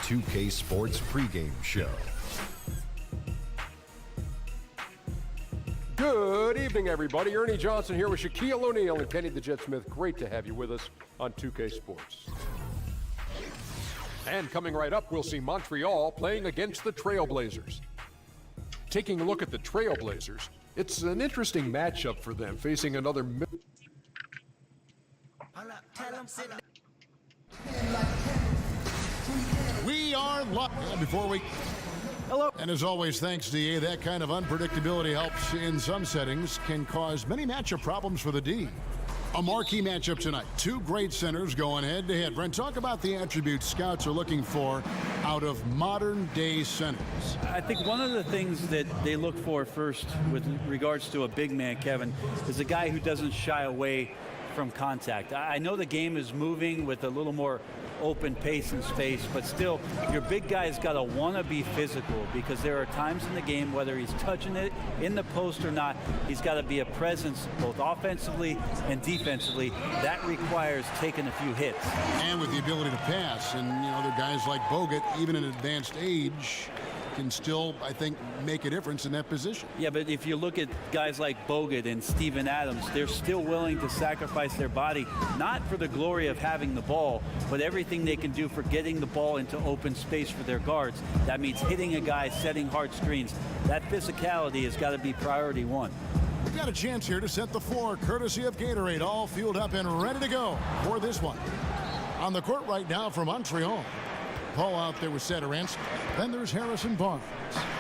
2K Sports pregame show. Good evening, everybody. Ernie Johnson here with Shaquille O'Neal and Kenny the Jet Smith. Great to have you with us on 2K Sports. And coming right up, we'll see Montreal playing against the Trailblazers. Taking a look at the Trailblazers, it's an interesting matchup for them, facing another... We are live. Before we... Hello. And as always, thanks, DA. That kind of unpredictability helps in some settings, can cause many matchup problems for the D. A marquee matchup tonight. Two great centers going head-to-head. Brent, talk about the attributes scouts are looking for out of modern-day centers. I think one of the things that they look for first with regards to a big man, Kevin, is a guy who doesn't shy away from contact. I know the game is moving with a little more open pace and space, but still, your big guy's got to want to be physical, because there are times in the game, whether he's touching it in the post or not, he's got to be a presence both offensively and defensively. That requires taking a few hits. And with the ability to pass, and you know, the guys like Bogut, even in advanced age, can still, I think, make a difference in that position. Yeah, but if you look at guys like Bogut and Steven Adams, they're still willing to sacrifice their body, not for the glory of having the ball, but everything they can do for getting the ball into open space for their guards. That means hitting a guy, setting hard screens. That physicality has got to be priority one. We've got a chance here to set the floor, courtesy of Gatorade, all fueled up and ready to go for this one. On the court right now for Montreal. Paul out there with Satoransky. Then there's Harrison Barnes.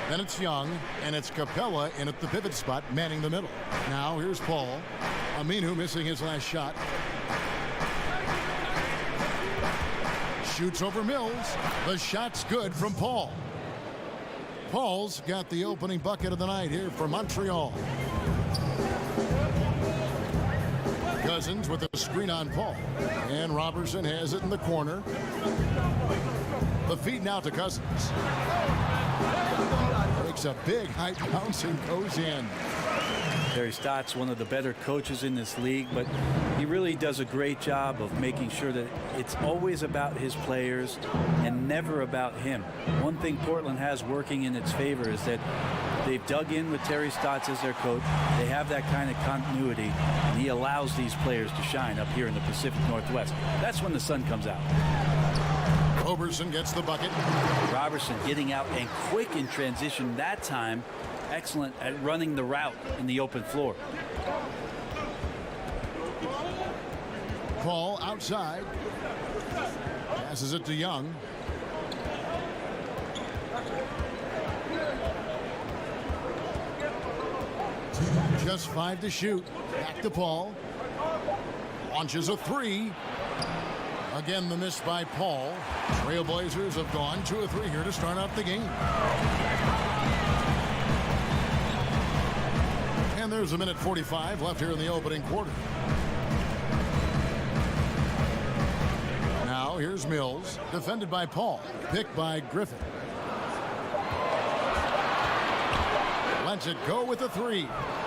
Then it's Young, and it's Capella in at the pivot spot, manning the middle. Now here's Paul. Aminu missing his last shot. Shoots over Mills. The shot's good from Paul. Paul's got the opening bucket of the night here for Montreal. Cousins with a screen on Paul. And Robertson has it in the corner. The feed now to Cousins. Makes a big high bounce and goes in. Terry Stott's one of the better coaches in this league, but he really does a great job of making sure that it's always about his players and never about him. One thing Portland has working in its favor is that they've dug in with Terry Stotts as their coach. They have that kind of continuity, and he allows these players to shine up here in the Pacific Northwest. That's when the sun comes out. Robertson gets the bucket. Robertson getting out and quick in transition that time. Excellent at running the route in the open floor. Paul outside. Passes it to Young. Just 5 to shoot. Back to Paul. Launches a 3. Again, the miss by Paul. Trailblazers have gone 2 of 3 here to start out the game. And there's a minute 45 left here in the opening quarter. Now here's Mills, defended by Paul, picked by Griffin. Lets it go with a 3.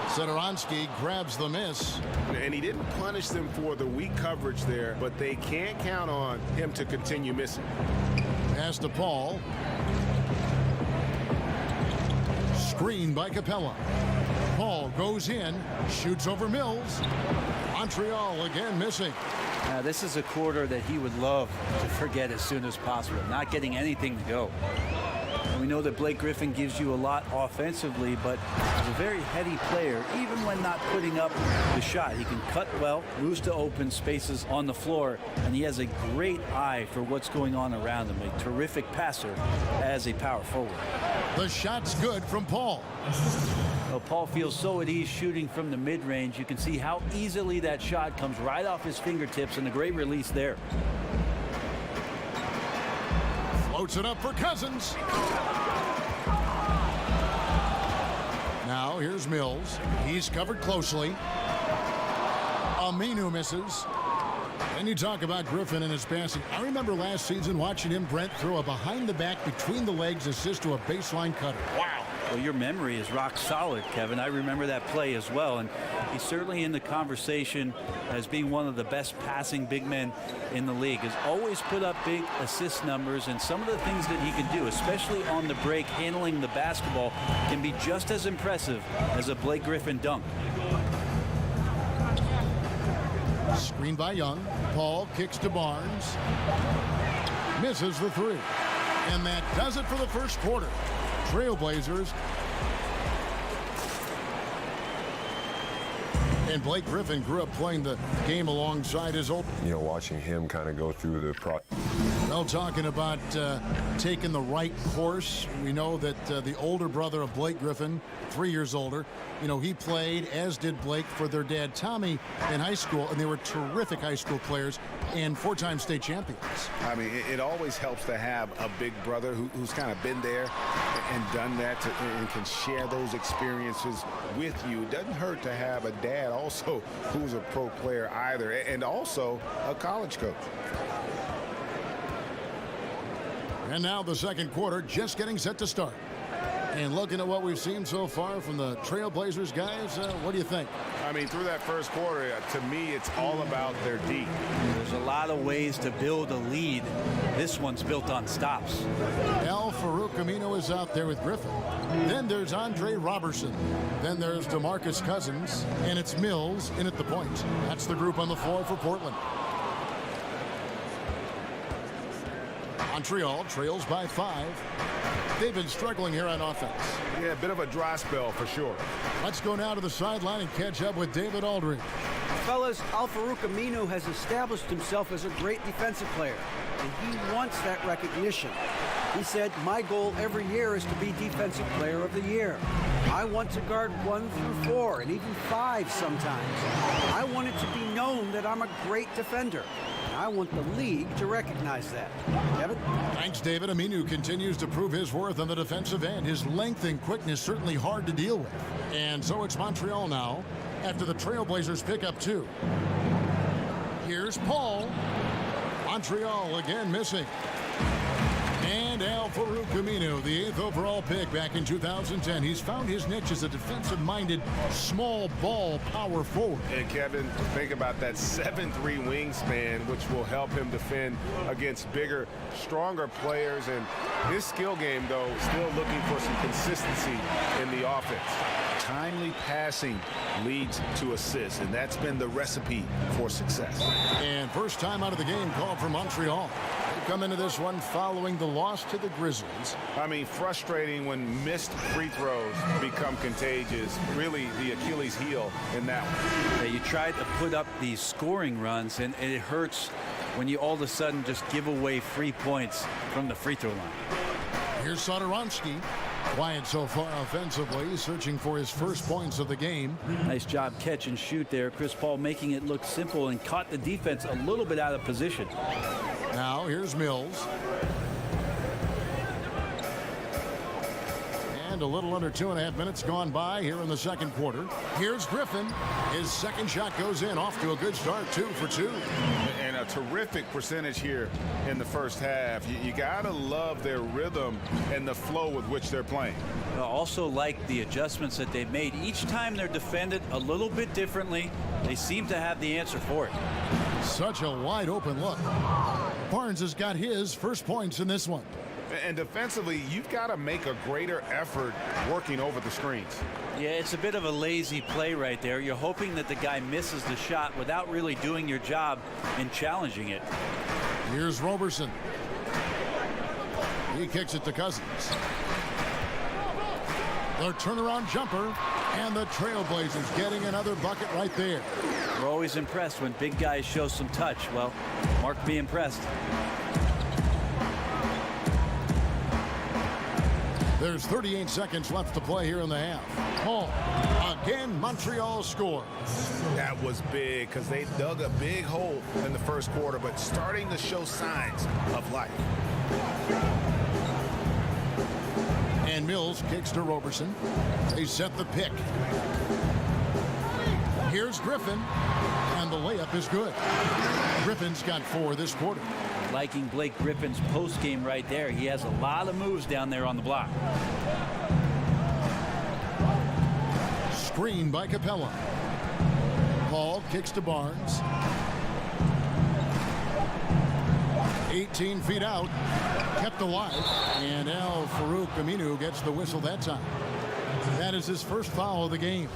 Satoransky grabs the miss. And he didn't punish them for the weak coverage there, but they can't count on him to continue missing. Pass to Paul. Screen by Capella. Paul goes in, shoots over Mills. Montreal again missing. Now, this is a quarter that he would love to forget as soon as possible, not getting anything to go. And we know that Blake Griffin gives you a lot offensively, but he's a very heady player, even when not putting up the shot. He can cut well, moves to open spaces on the floor, and he has a great eye for what's going on around him. A terrific passer as a power forward. The shot's good from Paul. Well, Paul feels so at ease shooting from the mid-range. You can see how easily that shot comes right off his fingertips, and a great release there. Floats it up for Cousins. Now here's Mills. He's covered closely. Aminu misses. And you talk about Griffin and his passing. I remember last season watching him, Brent, throw a behind the back between the legs assist to a baseline cutter. Wow. Well, your memory is rock solid, Kevin. I remember that play as well, and he's certainly in the conversation as being one of the best passing big men in the league. Has always put up big assist numbers, and some of the things that he can do, especially on the break, handling the basketball, can be just as impressive as a Blake Griffin dunk. Screen by Young. Paul kicks to Barnes. Misses the three. And that does it for the first quarter. Trailblazers. And Blake Griffin grew up playing the game alongside his old. Watching him kind of go through the process. Well, talking about taking the right course, we know that the older brother of Blake Griffin, 3 years older, he played, as did Blake, for their dad Tommy in high school, and they were terrific high school players and 4-time state champions. I mean, it always helps to have a big brother who's kind of been there and done that and can share those experiences with you. It doesn't hurt to have a dad also who's a pro player either, and also a college coach. And now the second quarter just getting set to start. And looking at what we've seen so far from the Trailblazers guys, what do you think? I mean, through that first quarter, to me, it's all about their D. There's a lot of ways to build a lead. This one's built on stops. Al-Farouq Aminu is out there with Griffin. Then there's Andre Robertson. Then there's DeMarcus Cousins. And it's Mills in at the point. That's the group on the floor for Portland. Montreal trails by 5. They've been struggling here on offense. Yeah, a bit of a dry spell for sure. Let's go now to the sideline and catch up with David Aldridge. Fellas, Al-Farouq Aminu has established himself as a great defensive player, and he wants that recognition. He said, my goal every year is to be Defensive Player of the Year. I want to guard 1 through 4 and even 5 sometimes. I want it to be known that I'm a great defender. I want the league to recognize that. Kevin? Thanks, David. Aminu continues to prove his worth on the defensive end. His length and quickness certainly hard to deal with. And so it's Montreal now after the Trailblazers pick up 2. Here's Paul. Montreal again missing. And Al-Farouq Aminu, the 8th overall pick back in 2010. He's found his niche as a defensive-minded, small ball power forward. And Kevin, think about that 7'3" wingspan, which will help him defend against bigger, stronger players. And his skill game, though, still looking for some consistency in the offense. Timely passing leads to assists, and that's been the recipe for success. And first time out of the game called for Montreal. They come into this one following the loss to the Grizzlies. I mean, frustrating when missed free throws become contagious. Really the Achilles heel in that one. Yeah, you try to put up these scoring runs, and it hurts when you all of a sudden just give away free points from the free throw line. Here's Satoransky. Quiet so far offensively, searching for his first points of the game. Nice job catch and shoot there. Chris Paul making it look simple and caught the defense a little bit out of position. Now here's Mills. And a little under 2.5 minutes gone by here in the second quarter. Here's Griffin. His second shot goes in, off to a good start, 2 for 2. And a terrific percentage here in the first half. You gotta love their rhythm and the flow with which they're playing. I also like the adjustments that they've made. Each time they're defended a little bit differently, they seem to have the answer for it. Such a wide open look. Barnes has got his first points in this one. And defensively, you've got to make a greater effort working over the screens. Yeah, it's a bit of a lazy play right there. You're hoping that the guy misses the shot without really doing your job and challenging it. Here's Robertson. He kicks it to Cousins. The turnaround jumper, and the Trailblazers getting another bucket right there. We're always impressed when big guys show some touch. Well, Mark be impressed. There's 38 seconds left to play here in the half. Paul, again, Montreal scores. That was big because they dug a big hole in the first quarter, but starting to show signs of life. And Mills kicks to Robertson. They set the pick. Here's Griffin, and the layup is good. Griffin's got 4 this quarter. Liking Blake Griffin's post game right there. He has a lot of moves down there on the block. Screen by Capella. Paul kicks to Barnes. 18 feet out. Kept alive. And Al-Farouq Aminu gets the whistle that time. That is his first foul of the game.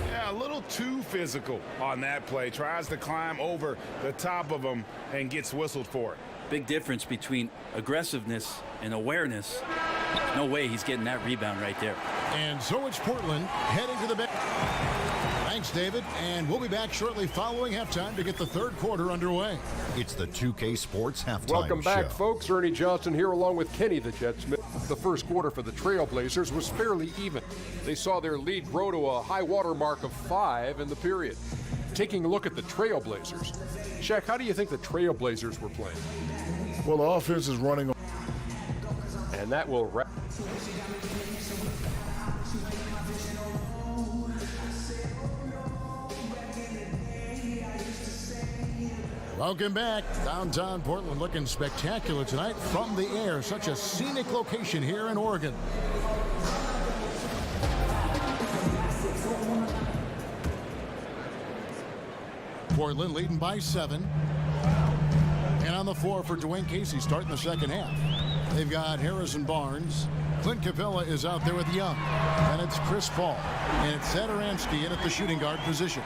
Yeah, a little too physical on that play. Tries to climb over the top of him and gets whistled for it. Big difference between aggressiveness and awareness. No way he's getting that rebound right there. And so it's Portland heading to the bench. Thanks, David. And we'll be back shortly following halftime to get the third quarter underway. It's the 2K Sports Halftime Welcome back, Show. folks. Ernie Johnson here along with Kenny the Jet Smith. The first quarter for the Trailblazers was fairly even. They saw their lead grow to a high water mark of 5 in the period. Taking a look at the Trailblazers. Shaq, how do you think the Trailblazers were playing? Well, the offense is running. And that will wrap. Welcome back. Downtown Portland looking spectacular tonight from the air. Such a scenic location here in Oregon. Portland leading by 7. And on the floor for Dwayne Casey starting the second half. They've got Harrison Barnes. Clint Capella is out there with Young. And it's Chris Paul. And it's Satoransky in at the shooting guard position.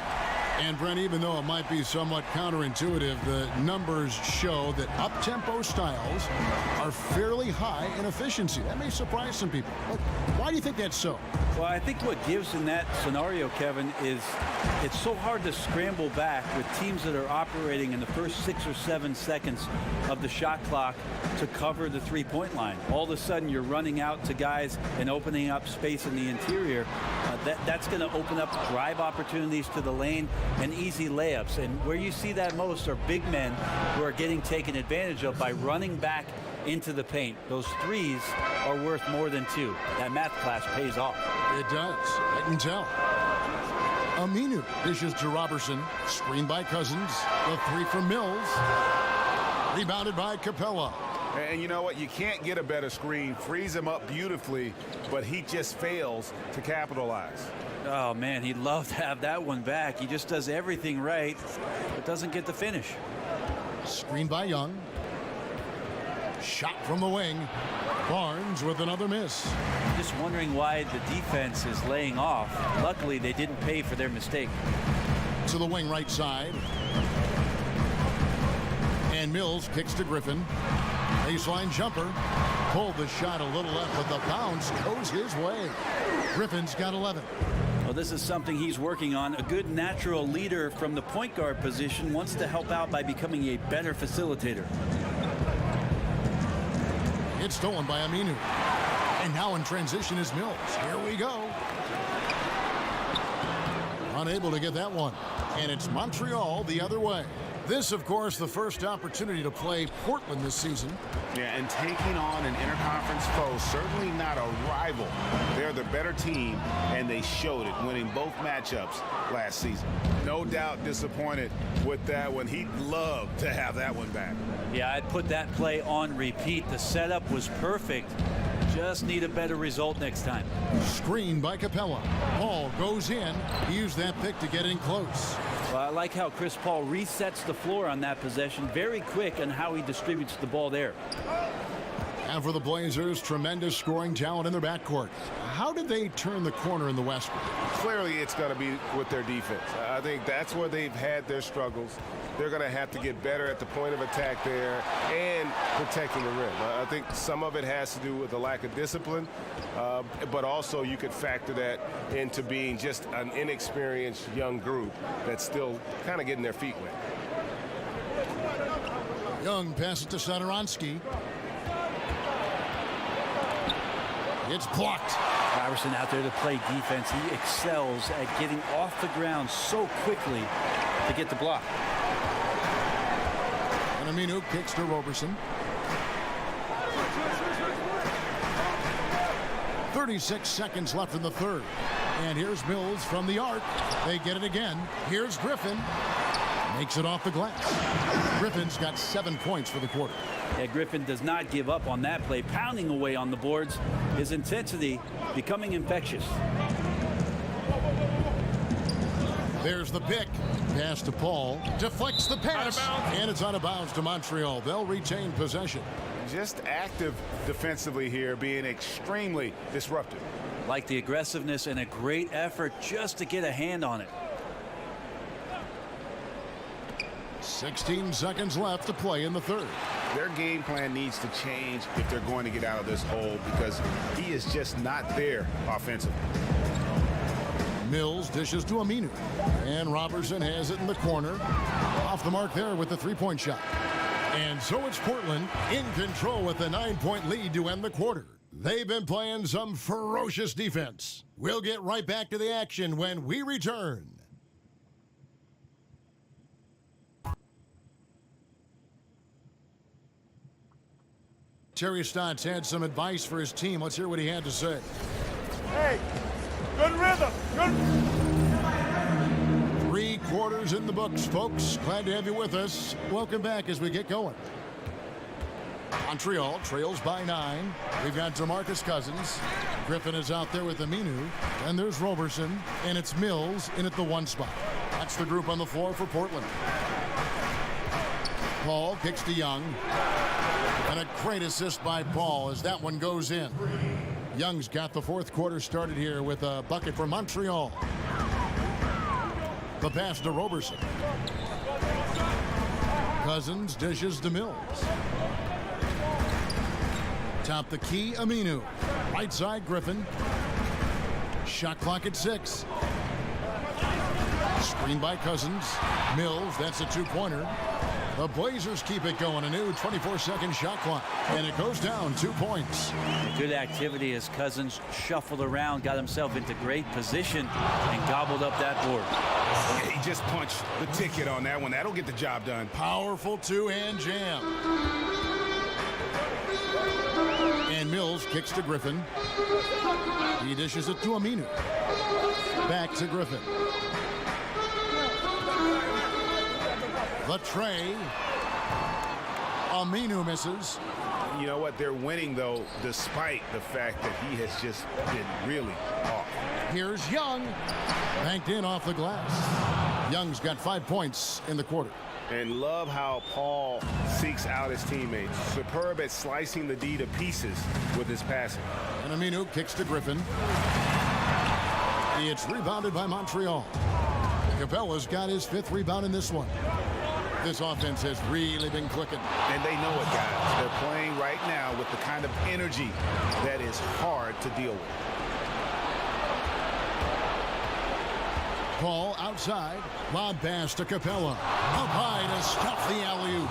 And Brent, even though it might be somewhat counterintuitive, the numbers show that up-tempo styles are fairly high in efficiency. That may surprise some people. But why do you think that's so? Well, I think what gives in that scenario, Kevin, is it's so hard to scramble back with teams that are operating in the first 6 or 7 seconds of the shot clock to cover the three-point line. All of a sudden, you're running out to guys and opening up space in the interior. That's going to open up drive opportunities to the lane and easy layups. And where you see that most are big men who are getting taken advantage of by running back into the paint. Those threes are worth more than 2. That math class pays off. It does. I can tell. Aminu dishes to Robertson. Screen by Cousins. The 3 from Mills. Rebounded by Capella. And you know what? You can't get a better screen. Frees him up beautifully, but he just fails to capitalize. Oh, man, he'd love to have that one back. He just does everything right, but doesn't get the finish. Screen by Young. Shot from the wing. Barnes with another miss. Just wondering why the defense is laying off. Luckily, they didn't pay for their mistake. To the wing right side. And Mills kicks to Griffin. Baseline jumper. Pulled the shot a little left, but the bounce goes his way. Griffin's got 11. Well, this is something he's working on. A good natural leader from the point guard position wants to help out by becoming a better facilitator. It's stolen by Aminu. And now in transition is Mills. Here we go. Unable to get that one. And it's Montreal the other way. This, of course, the first opportunity to play Portland this season. Yeah, and taking on an interconference foe, certainly not a rival. They're the better team, and they showed it, winning both matchups last season. No doubt disappointed with that one. He'd love to have that one back. Yeah, I'd put that play on repeat. The setup was perfect. Just need a better result next time. Screen by Capella. Paul goes in. He used that pick to get in close. Well, I like how Chris Paul resets the floor on that possession. Very quick on how he distributes the ball there. And for the Blazers, tremendous scoring talent in their backcourt. How did they turn the corner in the West? Clearly, it's going to be with their defense. I think that's where they've had their struggles. They're going to have to get better at the point of attack there and protecting the rim. I think some of it has to do with the lack of discipline, but also you could factor that into being just an inexperienced young group that's still kind of getting their feet wet. Young passes to Satoransky. It's blocked. Robertson out there to play defense. He excels at getting off the ground so quickly to get the block. And Aminu kicks to Robertson. 36 seconds left in the third. And here's Mills from the arc. They get it again. Here's Griffin. Makes it off the glass. Griffin's got 7 points for the quarter. Yeah, Griffin does not give up on that play, pounding away on the boards. His intensity becoming infectious. There's the pick. Pass to Paul. Deflects the pass. And it's out of bounds to Montreal. They'll retain possession. Just active defensively here, being extremely disruptive. Like the aggressiveness and a great effort just to get a hand on it. 16 seconds left to play in the third. Their game plan needs to change if they're going to get out of this hole, because he is just not there offensively. Mills dishes to Aminu. And Robertson has it in the corner. Off the mark there with the three-point shot. And so it's Portland in control with a 9-point lead to end the quarter. They've been playing some ferocious defense. We'll get right back to the action when we return. Terry Stotts had some advice for his team. Let's hear what he had to say. Hey, good rhythm. Good. 3 quarters in the books, folks. Glad to have you with us. Welcome back as we get going. Montreal trails by 9. We've got DeMarcus Cousins. Griffin is out there with Aminu. And there's Robertson. And it's Mills in at the 1 spot. That's the group on the floor for Portland. Paul kicks to Young. And a great assist by Paul as that one goes in. Young's got the 4th quarter started here with a bucket for Montreal. The pass to Robertson. Cousins dishes to Mills. Top the key, Aminu. Right side, Griffin. Shot clock at 6. Screen by Cousins. Mills, that's a 2-pointer. The Blazers keep it going. A new 24-second shot clock. And it goes down 2 points. Good activity as Cousins shuffled around, got himself into great position, and gobbled up that board. He just punched the ticket on that one. That'll get the job done. Powerful 2-hand jam. And Mills kicks to Griffin. He dishes it to Aminu. Back to Griffin. The tray. Aminu misses. You know what? They're winning, though, despite the fact that he has just been really off. Here's Young. Banked in off the glass. Young's got 5 points in the quarter. And love how Paul seeks out his teammates. Superb at slicing the D to pieces with his passing. And Aminu kicks to Griffin. It's rebounded by Montreal. Capella's got his 5th rebound in this one. This offense has really been clicking. And they know it, guys. They're playing right now with the kind of energy that is hard to deal with. Paul outside. Lob pass to Capella. Up high to stuff the alley-oop.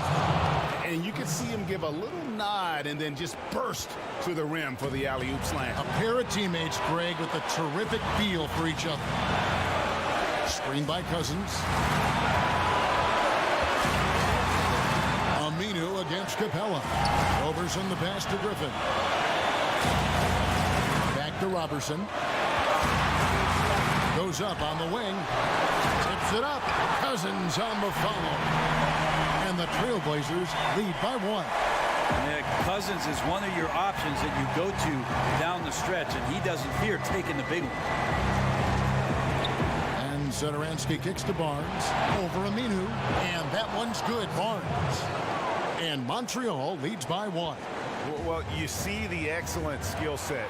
And you can see him give a little nod and then just burst to the rim for the alley-oop slam. A pair of teammates, Greg, with a terrific feel for each other. Screen by Cousins. Aminu against Capella. Robertson the pass to Griffin. Back to Robertson. Goes up on the wing. Tips it up. Cousins on the follow. And the Trailblazers lead by 1. Yeah, Cousins is one of your options that you go to down the stretch, and he doesn't fear taking the big one. And Satoransky kicks to Barnes. Over Aminu. And that one's good. Barnes. And Montreal leads by 1. Well, you see the excellent skill set,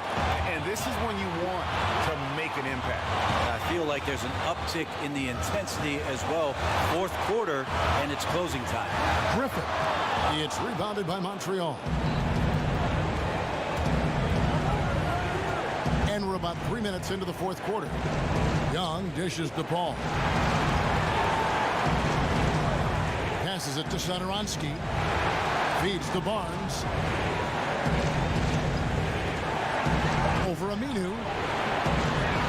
and this is when you want to make an impact. I feel like there's an uptick in the intensity as well. 4th quarter, and it's closing time. Griffin. It's rebounded by Montreal. And we're about 3 minutes into the 4th quarter. Young dishes to Paul. Passes it to Satoransky. Feeds to Barnes. Over Aminu.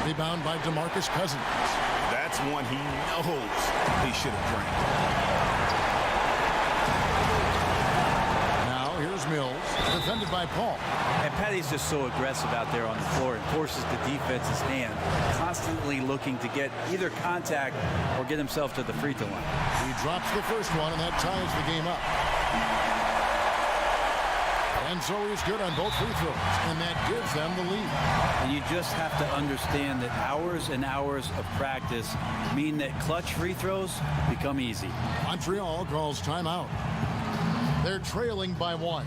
Rebound by DeMarcus Cousins. That's one he knows he should have drained. Now here's Mills. Defended by Paul. And Patty's just so aggressive out there on the floor and forces the defense's hand, constantly looking to get either contact or get himself to the free throw line. He drops the first one, and that ties the game up. And so he's good on both free throws, and that gives them the lead. And you just have to understand that hours and hours of practice mean that clutch free throws become easy. Montreal calls timeout. They're trailing by 1.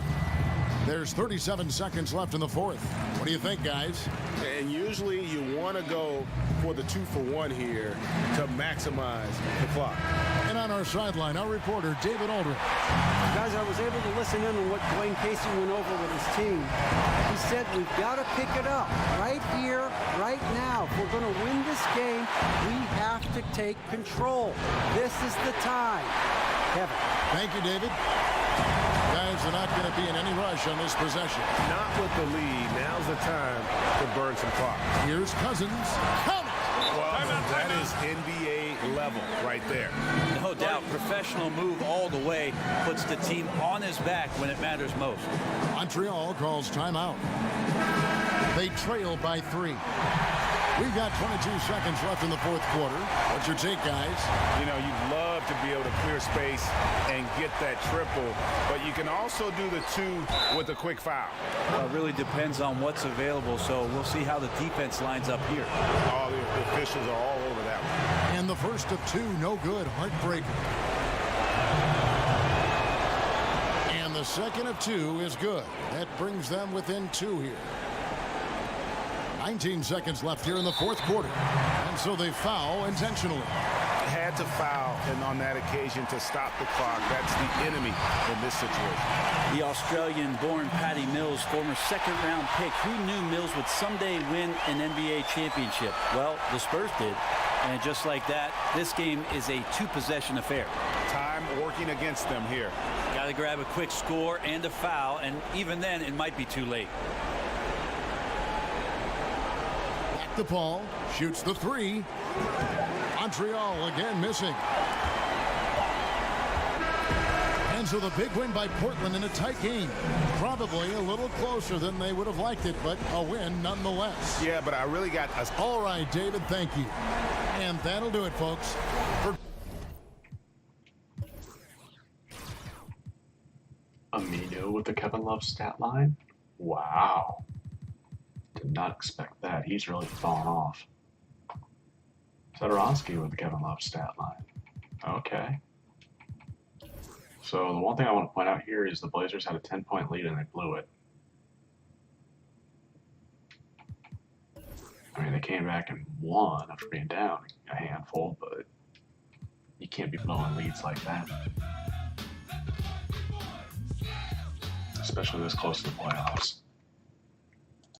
There's 37 seconds left in the fourth. What do you think, guys? And usually you want to go for the 2-for-1 here to maximize the clock. And on our sideline, our reporter, David Aldridge. Guys, I was able to listen in on what Dwayne Casey went over with his team. He said we've got to pick it up right here, right now. If we're going to win this game, we have to take control. This is the time. Kevin. Thank you, David. Guys are not going to be in any rush on this possession. Not with the lead. Now's the time to burn some clock. Here's Cousins. Count it! Well, that is NBA level right there. No doubt, professional move all the way, puts the team on his back when it matters most. Montreal calls timeout. They trail by 3. We've got 22 seconds left in the fourth quarter. What's your take, guys? You know, you'd love to be able to clear space and get that triple, but you can also do the 2 with a quick foul. Well, it really depends on what's available, so we'll see how the defense lines up here. All the officials are all over that one. And the first of 2, no good, heartbreaker. And the second of 2 is good. That brings them within 2 here. 19 seconds left here in the fourth quarter. And so they foul intentionally. Had to foul, and on that occasion to stop the clock. That's the enemy in this situation. The Australian-born Patty Mills, former second-round pick. Who knew Mills would someday win an NBA championship? Well, the Spurs did. And just like that, this game is a 2-possession affair. Time working against them here. Got to grab a quick score and a foul, and even then, it might be too late. DePaul shoots the 3. Montreal again missing. And so the big win by Portland in a tight game. Probably a little closer than they would have liked it, but a win nonetheless. Yeah, but I really got us. All right, David, thank you. And that'll do it, folks. Amino with the Kevin Love stat line? Wow. Did not expect that. He's really fallen off. Zadorowski with the Kevin Love stat line. Okay. So the one thing I want to point out here is the Blazers had a 10-point lead and they blew it. I mean, they came back and won after being down a handful, but you can't be blowing leads like that. Especially this close to the playoffs.